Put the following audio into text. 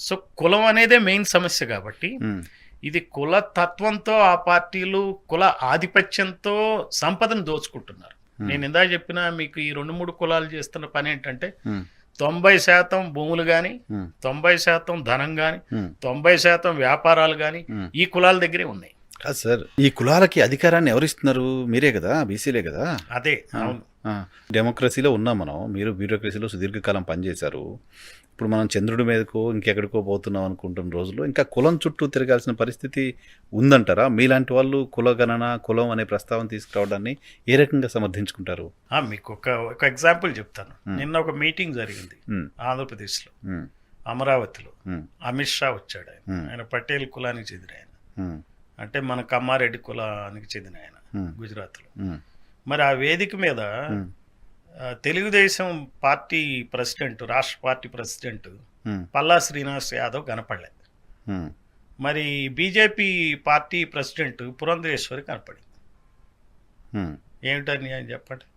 So కులం అనేదే main సమస్య కాబట్టి ఇది కుల తత్వంతో ఆ పార్టీలు కుల ఆధిపత్యంతో సంపదను దోచుకుంటున్నారు. నేను ఇందాక చెప్పిన మీకు ఈ 2-3 కులాలు చేస్తున్న పని ఏంటంటే 90% భూములు కానీ 90% ధనం కానీ 90% వ్యాపారాలు కానీ ఈ కులాల దగ్గరే ఉన్నాయి. కాదు సార్, ఈ కులాలకి అధికారాన్ని ఎవరిస్తున్నారు? మీరే కదా, బీసీలే కదా. అదే అవును. డెమోక్రసీలో ఉన్నాం మనం. మీరు బ్యూరోక్రసీలో సుదీర్ఘకాలం పనిచేశారు. ఇప్పుడు మనం చంద్రుడి మీదకో ఇంకెక్కడికో పోతున్నాం అనుకుంటున్న రోజుల్లో ఇంకా కులం చుట్టూ తిరగాల్సిన పరిస్థితి ఉందంటారా? మీలాంటి వాళ్ళు కులగణన, కులం అనే ప్రస్తావన తీసుకురావడాన్ని ఏ రకంగా సమర్థించుకుంటారు? మీకు ఒక ఎగ్జాంపుల్ చెప్తాను. నిన్న ఒక మీటింగ్ జరిగింది ఆంధ్రప్రదేశ్లో, అమరావతిలో. అమిత్ షా వచ్చాడు. ఆయన పటేల్ కులానికి చెందిన ఆయన, అంటే మన కమ్మారెడ్డి కులానికి చెందిన ఆయన, గుజరాత్లో. మరి ఆ వేదిక మీద తెలుగుదేశం పార్టీ ప్రెసిడెంట్, రాష్ట్ర పార్టీ ప్రెసిడెంట్ పల్లా శ్రీనివాస్ యాదవ్ కనపడలేదు. మరి బీజేపీ పార్టీ ప్రెసిడెంట్ పురంధరేశ్వరి కనపడింది. ఏమిటని ఆయన చెప్పండి.